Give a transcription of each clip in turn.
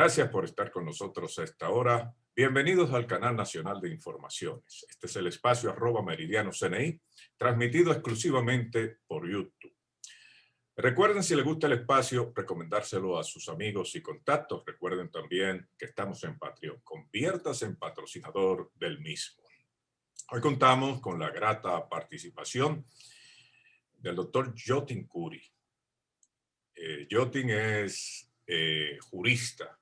Gracias por estar con nosotros a esta hora. Bienvenidos al Canal Nacional de Informaciones. Este es el espacio @meridiano_CNI, transmitido exclusivamente por YouTube. Recuerden, si les gusta el espacio, recomendárselo a sus amigos y contactos. Recuerden también que estamos en Patreon. Conviértase en patrocinador del mismo. Hoy contamos con la grata participación del doctor Yotin Curi. Yotin es jurista.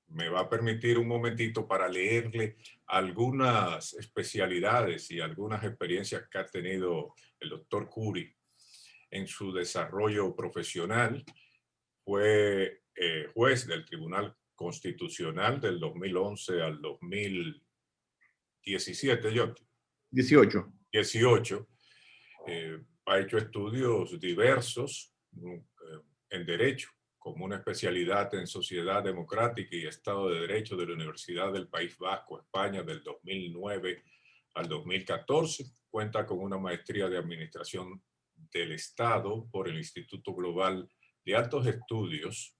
Me va a permitir un momentito para leerle algunas especialidades y algunas experiencias que ha tenido el doctor Curi en su desarrollo profesional. Fue juez del Tribunal Constitucional del 2011 al 2017, Yotin. 18. Ha hecho estudios diversos en Derecho, como una especialidad en Sociedad Democrática y Estado de Derecho de la Universidad del País Vasco, España, del 2009 al 2014. Cuenta con una maestría de Administración del Estado por el Instituto Global de Altos Estudios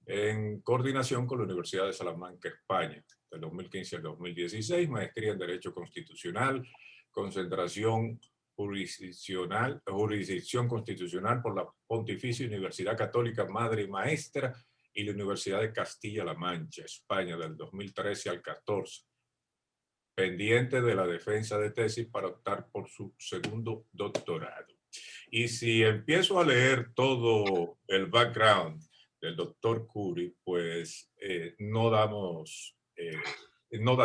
en coordinación con la Universidad de Salamanca, España, del 2015 al 2016. Maestría en Derecho Constitucional, concentración jurisdicción constitucional por la Pontificia Universidad Católica Madre y Maestra y la Universidad de Castilla-La Mancha, España, del 2013 al 14. Pendiente de la defensa de tesis para optar por su segundo doctorado. Y si empiezo a leer todo el background del doctor Curi, pues no da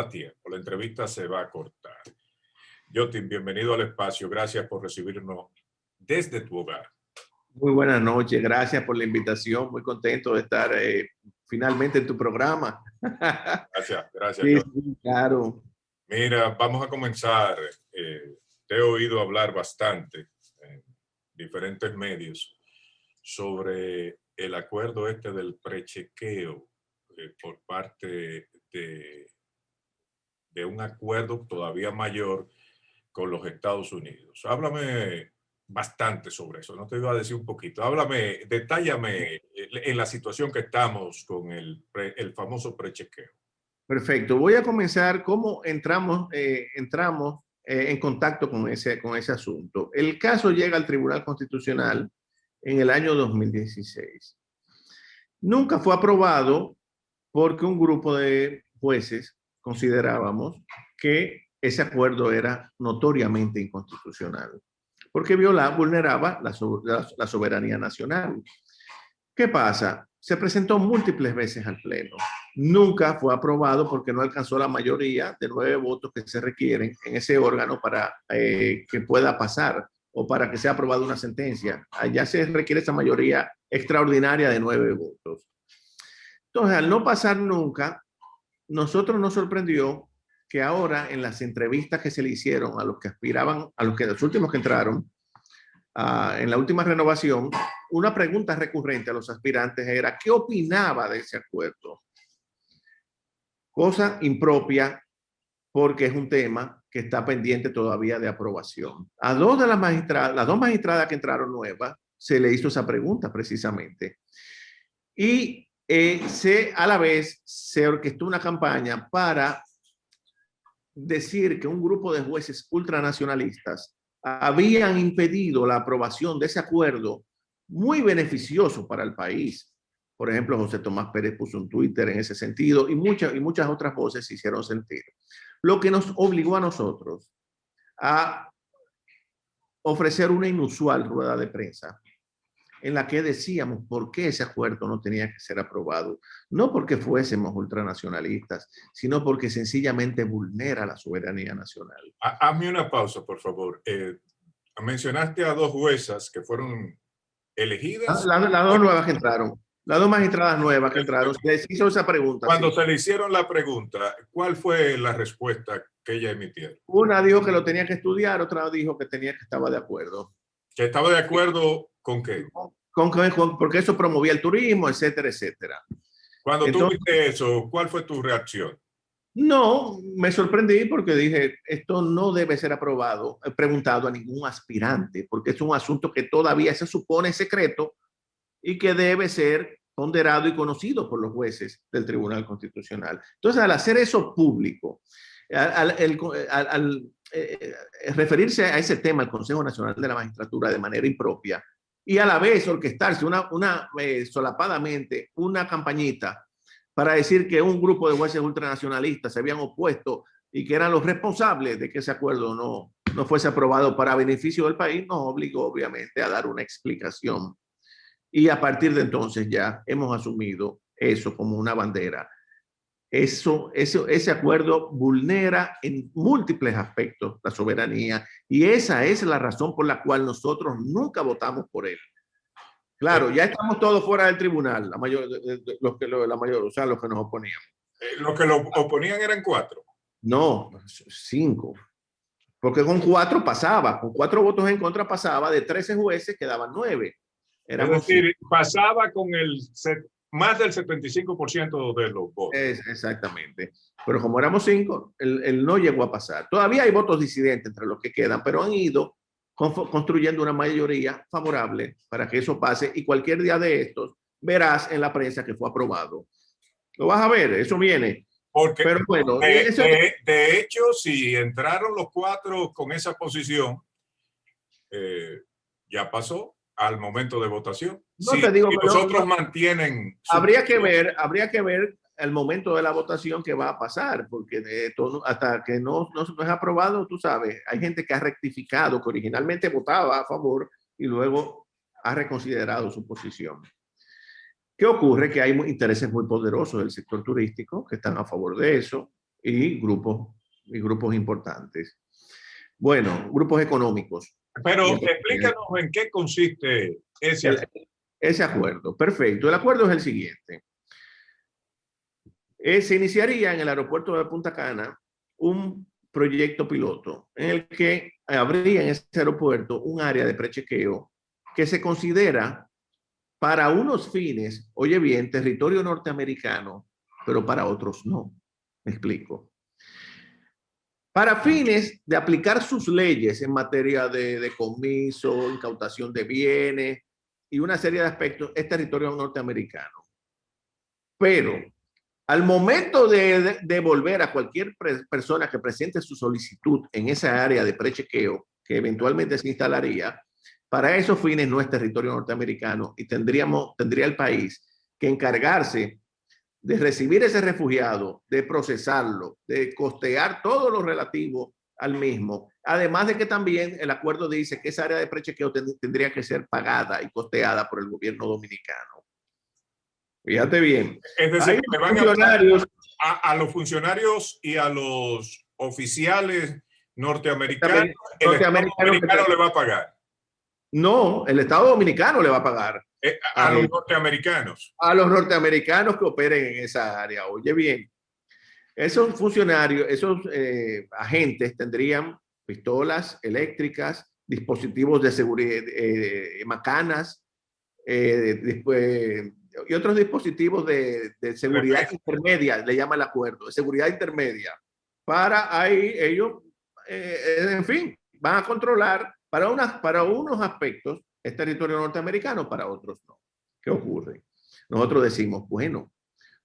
tiempo. La entrevista se va a cortar. Yotin, bienvenido al espacio. Gracias por recibirnos desde tu hogar. Muy buenas noches. Gracias por la invitación. Muy contento de estar finalmente en tu programa. Gracias, Sí, Yotin. sí, claro. Mira, vamos a comenzar. Te he oído hablar bastante en diferentes medios sobre el acuerdo del prechequeo por parte de un acuerdo todavía mayor con los Estados Unidos. Háblame bastante sobre eso, no te iba a decir un poquito. Háblame, detállame en la situación que estamos con el famoso prechequeo. Perfecto. Voy a comenzar cómo entramos en contacto con ese asunto. El caso llega al Tribunal Constitucional en el año 2016. Nunca fue aprobado porque un grupo de jueces considerábamos que ese acuerdo era notoriamente inconstitucional, porque vulneraba la soberanía nacional. ¿Qué pasa? Se presentó múltiples veces al Pleno. Nunca fue aprobado porque no alcanzó la mayoría de 9 votos que se requieren en ese órgano para que pueda pasar o para que sea aprobada una sentencia. Allá se requiere esa mayoría extraordinaria de 9 votos. Entonces, al no pasar nunca, nosotros nos sorprendió que ahora en las entrevistas que se le hicieron a los que aspiraban, los últimos que entraron, en la última renovación, una pregunta recurrente a los aspirantes era ¿qué opinaba de ese acuerdo? Cosa impropia porque es un tema que está pendiente todavía de aprobación. A las dos magistradas que entraron nuevas, se le hizo esa pregunta precisamente. Y a la vez se orquestó una campaña para decir que un grupo de jueces ultranacionalistas habían impedido la aprobación de ese acuerdo muy beneficioso para el país. Por ejemplo, José Tomás Pérez puso un Twitter en ese sentido y muchas otras voces se hicieron sentir. Lo que nos obligó a nosotros a ofrecer una inusual rueda de prensa en la que decíamos por qué ese acuerdo no tenía que ser aprobado. No porque fuésemos ultranacionalistas, sino porque sencillamente vulnera la soberanía nacional. Hazme una pausa, por favor. Mencionaste a 2 juezas que fueron elegidas. Las 2 nuevas que entraron. Las 2 magistradas nuevas que entraron. Se les hizo esa pregunta. Cuando sí. se le hicieron la pregunta, ¿cuál fue la respuesta que ella emitieron? Una dijo que lo tenía que estudiar, otra dijo que estaba de acuerdo. ¿Que estaba de acuerdo con qué? Porque eso promovía el turismo, etcétera, etcétera. Cuando tú viste eso, ¿cuál fue tu reacción? No, me sorprendí porque dije, esto no debe ser preguntado a ningún aspirante, porque es un asunto que todavía se supone secreto y que debe ser ponderado y conocido por los jueces del Tribunal Constitucional. Entonces, al hacer eso público, al referirse a ese tema al Consejo Nacional de la Magistratura de manera impropia y a la vez orquestarse solapadamente una campañita para decir que un grupo de jueces ultranacionalistas se habían opuesto y que eran los responsables de que ese acuerdo no fuese aprobado para beneficio del país, nos obligó obviamente a dar una explicación. Y a partir de entonces ya hemos asumido eso como una bandera. Ese acuerdo vulnera en múltiples aspectos la soberanía y esa es la razón por la cual nosotros nunca votamos por él. Claro, ya estamos todos fuera del tribunal, los que nos oponíamos. Los que lo oponían eran 4. No, 5. Porque con 4 pasaba, con 4 votos en contra pasaba, de 13 jueces quedaban 9. Es decir, pasaba con más del 75% de los votos. Exactamente. Pero como éramos 5, él no llegó a pasar. Todavía hay votos disidentes entre los que quedan, pero han ido construyendo una mayoría favorable para que eso pase y cualquier día de estos verás en la prensa que fue aprobado. Lo vas a ver, eso viene. Porque, pero bueno, de hecho, si entraron los 4 con esa posición, ya pasó al momento de votación. No te digo, si los otros mantienen... Habría que ver el momento de la votación que va a pasar, porque hasta que no es aprobado, tú sabes, hay gente que ha rectificado, que originalmente votaba a favor y luego ha reconsiderado su posición. ¿Qué ocurre? Que hay intereses muy poderosos del sector turístico que están a favor de eso y grupos importantes. Bueno, grupos económicos. Pero explícanos en qué consiste ese acuerdo. Perfecto. El acuerdo es el siguiente. Se iniciaría en el aeropuerto de Punta Cana un proyecto piloto en el que habría en ese aeropuerto un área de prechequeo que se considera para unos fines, oye bien, territorio norteamericano, pero para otros no. Me explico. Para fines de aplicar sus leyes en materia de decomiso, incautación de bienes y una serie de aspectos, es territorio norteamericano. Pero al momento de devolver a cualquier persona que presente su solicitud en esa área de prechequeo, que eventualmente se instalaría, para esos fines no es territorio norteamericano y tendría el país que encargarse de recibir ese refugiado, de procesarlo, de costear todo lo relativo al mismo. Además de que también el acuerdo dice que esa área de prechequeo tendría que ser pagada y costeada por el gobierno dominicano. Fíjate bien. Es decir, que van a los funcionarios y a los oficiales norteamericanos, el Estado dominicano le va a pagar. No, el Estado dominicano le va a pagar. A los norteamericanos. A los norteamericanos que operen en esa área. Oye bien, esos funcionarios, esos agentes tendrían pistolas eléctricas, dispositivos de seguridad, macanas, y otros dispositivos de seguridad intermedia, le llama el acuerdo, de seguridad intermedia. Para ahí ellos, en fin, van a controlar para unos aspectos es territorio norteamericano, para otros no. ¿Qué ocurre? Nosotros decimos, bueno,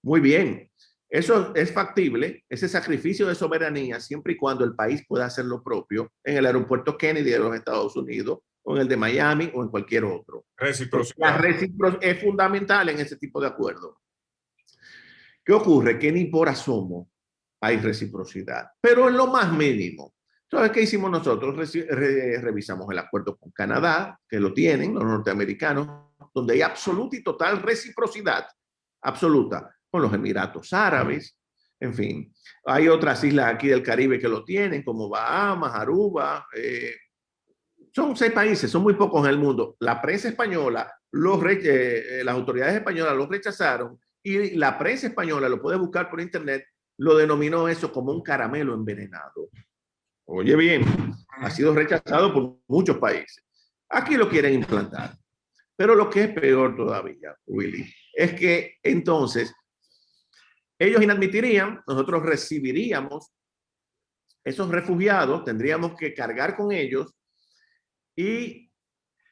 muy bien, eso es factible, ese sacrificio de soberanía, siempre y cuando el país pueda hacer lo propio en el aeropuerto Kennedy de los Estados Unidos, o en el de Miami, o en cualquier otro. Reciprocidad. La reciprocidad es fundamental en ese tipo de acuerdos. ¿Qué ocurre? Que ni por asomo hay reciprocidad, pero en lo más mínimo. ¿Sabes qué hicimos nosotros? Revisamos el acuerdo con Canadá, que lo tienen los norteamericanos, donde hay absoluta y total reciprocidad, absoluta, con los Emiratos Árabes, en fin. Hay otras islas aquí del Caribe que lo tienen, como Bahamas, Aruba. Son 6 países, son muy pocos en el mundo. La prensa española, las autoridades españolas los rechazaron y la prensa española, lo puede buscar por internet, lo denominó eso como un caramelo envenenado. Oye bien, ha sido rechazado por muchos países. Aquí lo quieren implantar. Pero lo que es peor todavía, Willy, es que entonces ellos inadmitirían, nosotros recibiríamos esos refugiados, tendríamos que cargar con ellos. ¿Y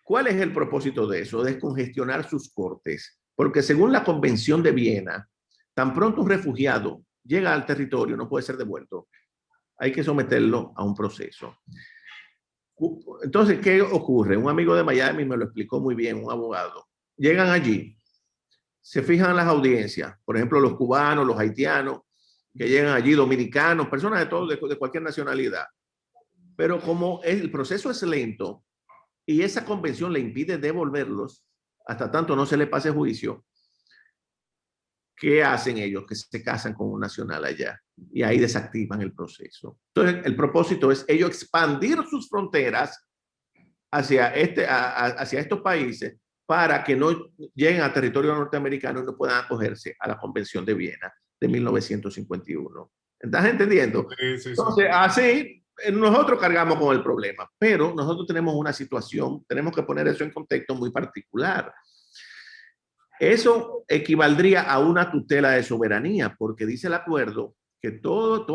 cuál es el propósito de eso? Descongestionar sus cortes. porque según la Convención de Viena, tan pronto un refugiado llega al territorio, no puede ser devuelto. Hay que someterlo a un proceso. Entonces, ¿qué ocurre? Un amigo de Miami me lo explicó muy bien, un abogado. Llegan allí, se fijan en las audiencias, por ejemplo, los cubanos, los haitianos, que llegan allí, dominicanos, personas de todo, de cualquier nacionalidad. Pero como el proceso es lento y esa convención le impide devolverlos, hasta tanto no se le pase juicio, ¿qué hacen ellos? Que se casan con un nacional allá y ahí desactivan el proceso. Entonces, el propósito es ellos expandir sus fronteras hacia estos países para que no lleguen a territorio norteamericano y no puedan acogerse a la Convención de Viena de 1951. ¿Estás entendiendo? Sí, sí, sí. Entonces, así nosotros cargamos con el problema, pero nosotros tenemos una situación, tenemos que poner eso en contexto muy particular. Eso equivaldría a una tutela de soberanía, porque dice el acuerdo que todo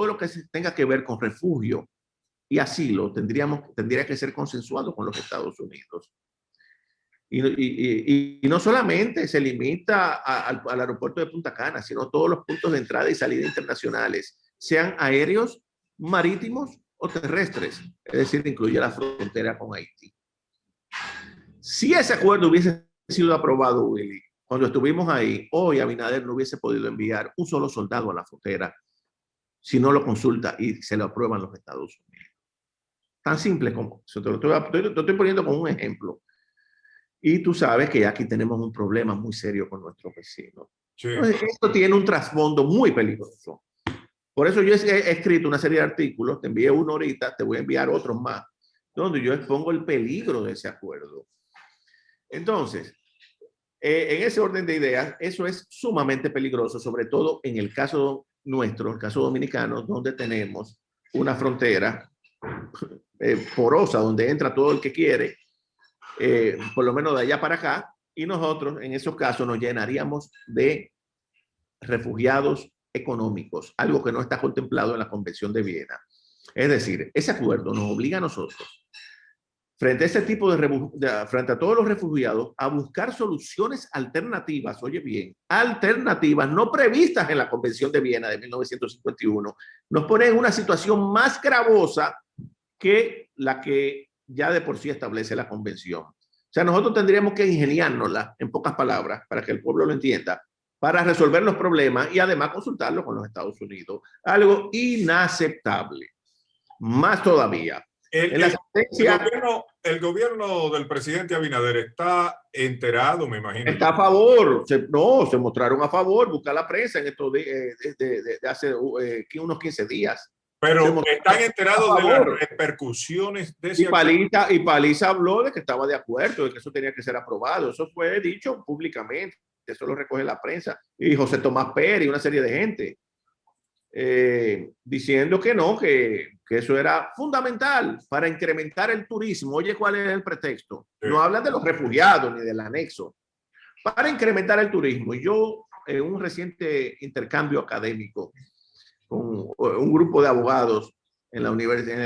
lo que tenga que ver con refugio y asilo tendría que ser consensuado con los Estados Unidos. Y no solamente se limita al aeropuerto de Punta Cana, sino todos los puntos de entrada y salida internacionales, sean aéreos, marítimos o terrestres, es decir, incluye la frontera con Haití. Si ese acuerdo hubiese sido aprobado, Willy, cuando estuvimos ahí, hoy Abinader no hubiese podido enviar un solo soldado a la frontera si no lo consulta y se lo aprueban los Estados Unidos. Tan simple como eso. Te lo estoy poniendo como un ejemplo. Y tú sabes que aquí tenemos un problema muy serio con nuestros vecinos. Sí. Entonces, esto tiene un trasfondo muy peligroso. Por eso yo he escrito una serie de artículos, te envié uno ahorita, te voy a enviar otros más, donde yo expongo el peligro de ese acuerdo. Entonces, en ese orden de ideas, eso es sumamente peligroso, sobre todo en el caso nuestro, el caso dominicano, donde tenemos una frontera porosa, donde entra todo el que quiere, por lo menos de allá para acá, y nosotros en esos casos nos llenaríamos de refugiados económicos, algo que no está contemplado en la Convención de Viena. Es decir, ese acuerdo nos obliga a nosotros, frente a ese tipo frente a todos los refugiados, a buscar soluciones alternativas, oye bien, alternativas no previstas en la Convención de Viena de 1951, nos pone en una situación más gravosa que la que ya de por sí establece la Convención. O sea, nosotros tendríamos que ingeniárnosla, en pocas palabras, para que el pueblo lo entienda, para resolver los problemas y además consultarlo con los Estados Unidos. Algo inaceptable. Más todavía. El gobierno del presidente Abinader está enterado, me imagino. Está a favor. Se mostraron a favor. Busca la prensa en estos de hace unos 15 días. Pero están enterados de las repercusiones de ese acuerdo. Y Paliza habló de que estaba de acuerdo, de que eso tenía que ser aprobado. Eso fue dicho públicamente. Eso lo recoge la prensa. Y José Tomás Pérez y una serie de gente. Diciendo que no, que eso era fundamental para incrementar el turismo. Oye, ¿cuál es el pretexto? Sí. No hablan de los refugiados ni del anexo. Para incrementar el turismo. Y yo, en un reciente intercambio académico con un grupo de abogados en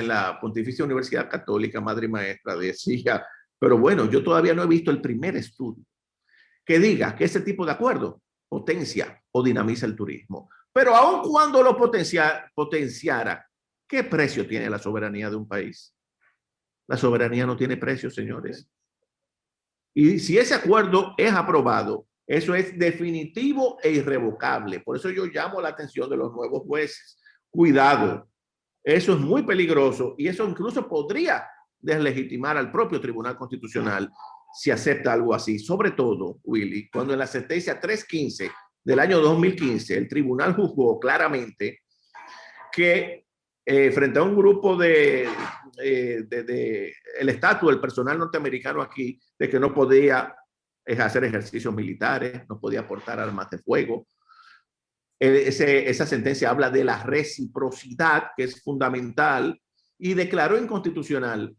la Pontificia Universidad Católica, Madre y Maestra, decía, pero bueno, yo todavía no he visto el primer estudio que diga que ese tipo de acuerdo potencia o dinamiza el turismo. Pero aun cuando lo potenciara, ¿qué precio tiene la soberanía de un país? La soberanía no tiene precio, señores. Y si ese acuerdo es aprobado, eso es definitivo e irrevocable. Por eso yo llamo la atención de los nuevos jueces. Cuidado, eso es muy peligroso y eso incluso podría deslegitimar al propio Tribunal Constitucional si acepta algo así. Sobre todo, Willy, cuando en la sentencia 315 del año 2015, el tribunal juzgó claramente que frente a un grupo el estatus del personal norteamericano aquí, de que no podía hacer ejercicios militares, no podía portar armas de fuego. Esa sentencia habla de la reciprocidad, que es fundamental, y declaró inconstitucional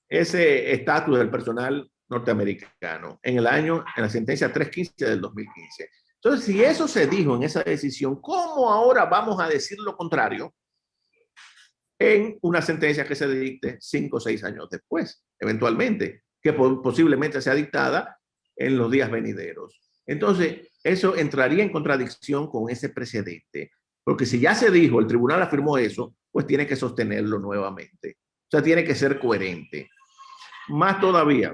ese estatus del personal norteamericano en la sentencia 315 del 2015. Entonces, si eso se dijo en esa decisión, ¿cómo ahora vamos a decir lo contrario en una sentencia que se dicte 5 o 6 años después, eventualmente, que posiblemente sea dictada en los días venideros. Entonces, eso entraría en contradicción con ese precedente, porque si ya se dijo, el tribunal afirmó eso, pues tiene que sostenerlo nuevamente. O sea, tiene que ser coherente. Más todavía,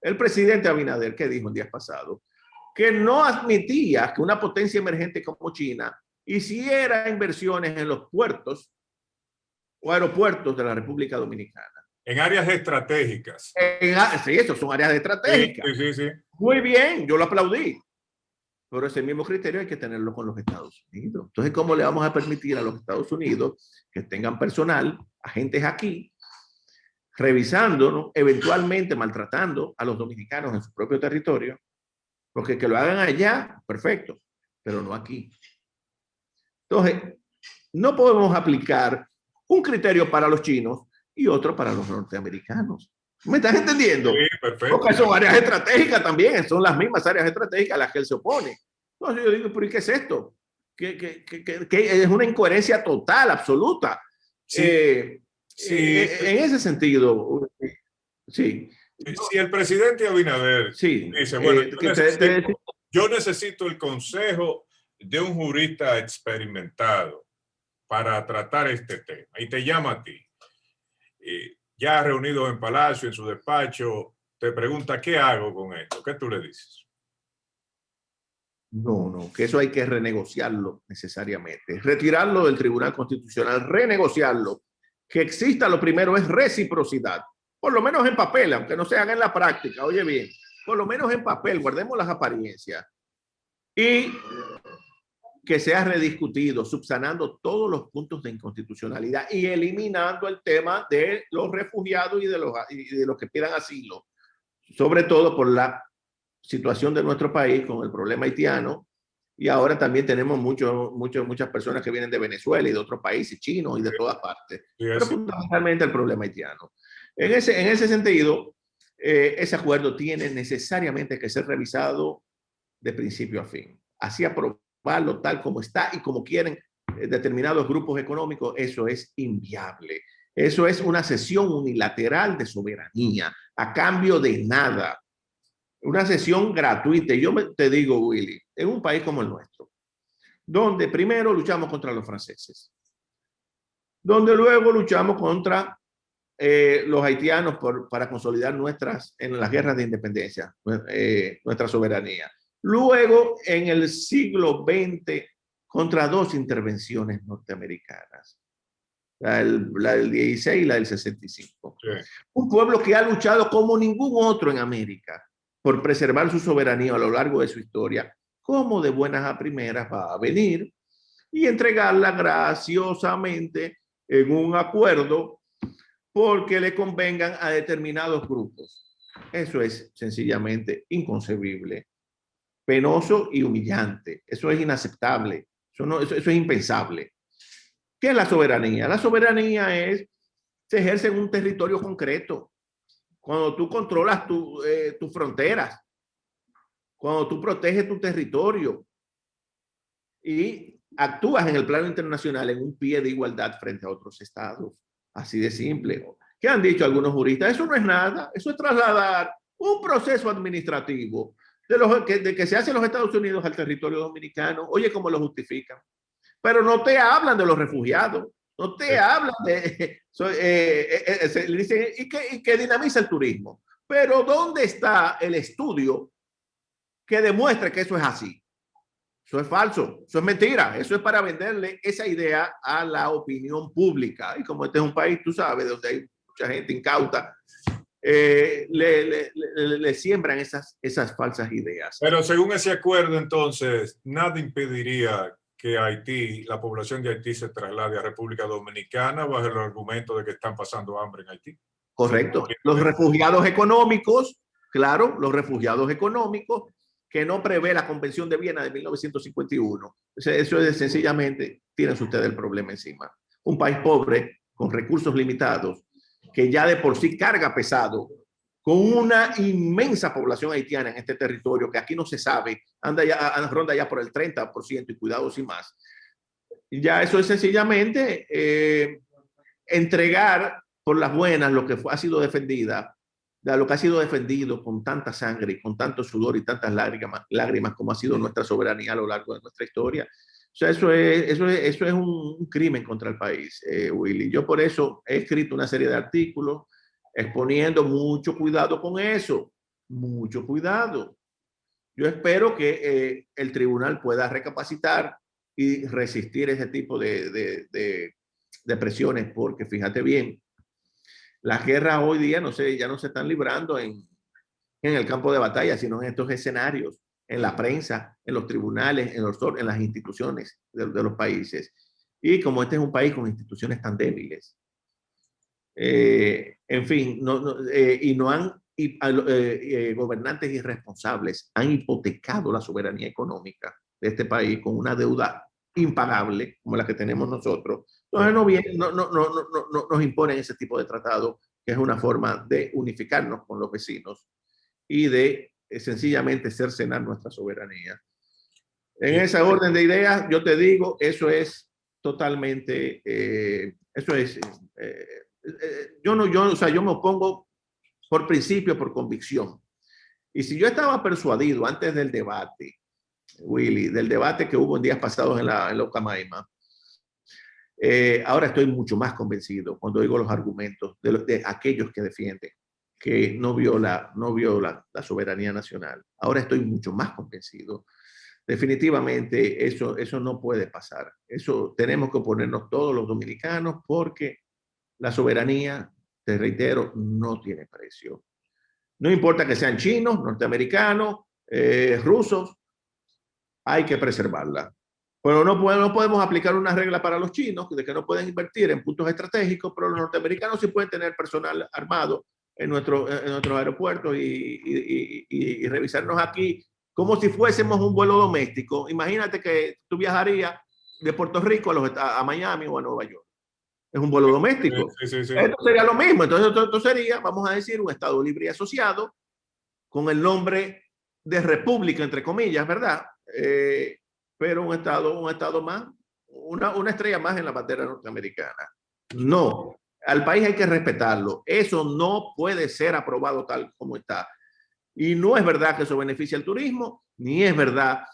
el presidente Abinader, que dijo el día pasado, que no admitía que una potencia emergente como China hiciera inversiones en los puertos o aeropuertos de la República Dominicana. En áreas estratégicas. Sí, esos son áreas estratégicas. Sí, sí, sí. Muy bien, yo lo aplaudí. Pero ese mismo criterio hay que tenerlo con los Estados Unidos. Entonces, ¿cómo le vamos a permitir a los Estados Unidos que tengan personal, agentes aquí, revisando, ¿no?, eventualmente maltratando a los dominicanos en su propio territorio? Porque que lo hagan allá, perfecto, pero no aquí. Entonces, no podemos aplicar un criterio para los chinos y otro para los norteamericanos. ¿Me estás entendiendo? Sí, perfecto. Porque son áreas estratégicas también, son las mismas áreas estratégicas a las que él se opone. Entonces yo digo, ¿pero y qué es esto? Que es una incoherencia total, absoluta. Sí, sí. En ese sentido, sí. Si el presidente Abinader dice, bueno, yo necesito el consejo de un jurista experimentado para tratar este tema, y te llama a ti, ya reunido en Palacio, en su despacho, te pregunta, ¿qué hago con esto? ¿Qué tú le dices? No, que eso hay que renegociarlo necesariamente, retirarlo del Tribunal Constitucional, renegociarlo. Que exista, lo primero es reciprocidad, por lo menos en papel, aunque no se haga en la práctica. Oye bien, por lo menos en papel, guardemos las apariencias, y que sea rediscutido, subsanando todos los puntos de inconstitucionalidad y eliminando el tema de los refugiados y de los que pidan asilo, sobre todo por la situación de nuestro país con el problema haitiano, y ahora también tenemos muchas personas que vienen de Venezuela y de otros países, chinos y de todas partes, pero fundamentalmente el problema haitiano. En ese sentido, ese acuerdo tiene necesariamente que ser revisado de principio a fin. Así aprobarlo tal como está y como quieren determinados grupos económicos, eso es inviable. Eso es una cesión unilateral de soberanía a cambio de nada. Una cesión gratuita. Y yo te digo, Willy, en un país como el nuestro, donde primero luchamos contra los franceses, donde luego luchamos contra los haitianos para consolidar en las guerras de independencia, nuestra soberanía. Luego, en el siglo XX, contra dos intervenciones norteamericanas, la del 16 y la del 65. Sí. Un pueblo que ha luchado como ningún otro en América por preservar su soberanía a lo largo de su historia. ¿Cómo de buenas a primeras va a venir y entregarla graciosamente en un acuerdo porque le convengan a determinados grupos? Eso es sencillamente inconcebible, penoso y humillante. Eso es inaceptable. Eso es impensable. ¿Qué es la soberanía? La soberanía se ejerce en un territorio concreto. Cuando tú controlas tus fronteras, cuando tú proteges tu territorio y actúas en el plano internacional en un pie de igualdad frente a otros estados. Así de simple. ¿Qué han dicho algunos juristas? Eso no es nada. Eso es trasladar un proceso administrativo de que se hace en los Estados Unidos al territorio dominicano. Oye, ¿cómo lo justifican? Pero no te hablan de los refugiados. No te hablan de... le dicen, ¿y que dinamiza el turismo? Pero ¿dónde está el estudio que demuestre que eso es así? Eso es falso, eso es mentira, eso es para venderle esa idea a la opinión pública. Y como este es un país, tú sabes, donde hay mucha gente incauta, le siembran esas falsas ideas. Pero según ese acuerdo, entonces, nada impediría que Haití, la población de Haití se traslade a República Dominicana bajo el argumento de que están pasando hambre en Haití. Correcto. Los refugiados económicos, claro, los refugiados económicos que no prevé la Convención de Viena de 1951. Eso es sencillamente, tienen ustedes el problema encima. Un país pobre, con recursos limitados, que ya de por sí carga pesado, con una inmensa población haitiana en este territorio, que aquí no se sabe, ronda ya por el 30% y cuidado sin más. Ya eso es sencillamente entregar por las buenas lo que ha sido defendida de lo que ha sido defendido con tanta sangre y con tanto sudor y tantas lágrimas como ha sido nuestra soberanía a lo largo de nuestra historia. O sea, eso es un crimen contra el país, Willy. Yo por eso he escrito una serie de artículos exponiendo mucho cuidado con eso, mucho cuidado. Yo espero que el tribunal pueda recapacitar y resistir ese tipo de presiones, porque fíjate bien, las guerras hoy día ya no se están librando en el campo de batalla, sino en estos escenarios, en la prensa, en los tribunales, en las instituciones de los países. Y como este es un país con instituciones tan débiles, en fin, gobernantes irresponsables han hipotecado la soberanía económica de este país con una deuda impagable como la que tenemos nosotros. Entonces nos imponen ese tipo de tratado, que es una forma de unificarnos con los vecinos y de sencillamente cercenar nuestra soberanía. En esa orden de ideas, yo te digo, eso es totalmente, yo me opongo por principio, por convicción. Y si yo estaba persuadido antes del debate, Willy, del debate que hubo en días pasados en la Ocamaima, ahora estoy mucho más convencido cuando oigo los argumentos de aquellos que defienden que no viola soberanía nacional. Ahora estoy mucho más convencido. Definitivamente eso no puede pasar. Eso tenemos que oponernos todos los dominicanos, porque la soberanía, te reitero, no tiene precio. No importa que sean chinos, norteamericanos, rusos, hay que preservarla. Pero no podemos aplicar una regla para los chinos de que no pueden invertir en puntos estratégicos, pero los norteamericanos sí pueden tener personal armado en nuestros aeropuertos y revisarnos aquí como si fuésemos un vuelo doméstico. Imagínate que tú viajarías de Puerto Rico a Miami o a Nueva York. Es un vuelo doméstico. Sí. Esto sería lo mismo. Entonces, esto sería, vamos a decir, un Estado libre y asociado con el nombre de república, entre comillas, ¿verdad? Pero un estado más, una estrella más en la bandera norteamericana. No, al país hay que respetarlo. Eso no puede ser aprobado tal como está. Y no es verdad que eso beneficia al turismo, ni es verdad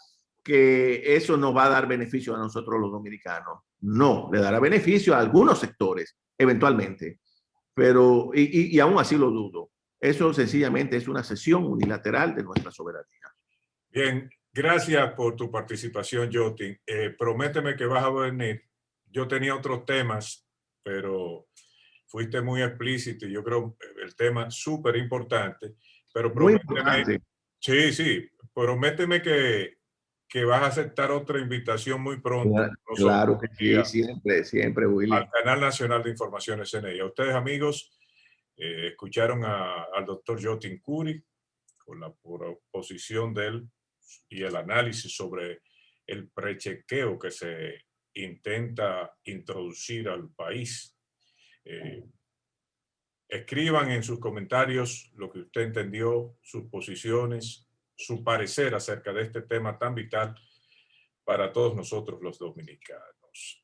que eso nos va a dar beneficio a nosotros los dominicanos. No, le dará beneficio a algunos sectores, eventualmente, pero y aún así lo dudo. Eso sencillamente es una cesión unilateral de nuestra soberanía. Bien, gracias por tu participación, Jotin. Prométeme que vas a venir. Yo tenía otros temas, pero fuiste muy explícito y yo creo el tema súper importante. Pero prométeme, sí, prométeme que vas a aceptar otra invitación muy pronto. Claro que sí, siempre, Willy. Al Canal Nacional de Informaciones CNI. A ustedes, amigos, escucharon al doctor Jotin Curi con la proposición de él y el análisis sobre el prechequeo que se intenta introducir al país. Escriban en sus comentarios lo que usted entendió, sus posiciones, su parecer acerca de este tema tan vital para todos nosotros los dominicanos.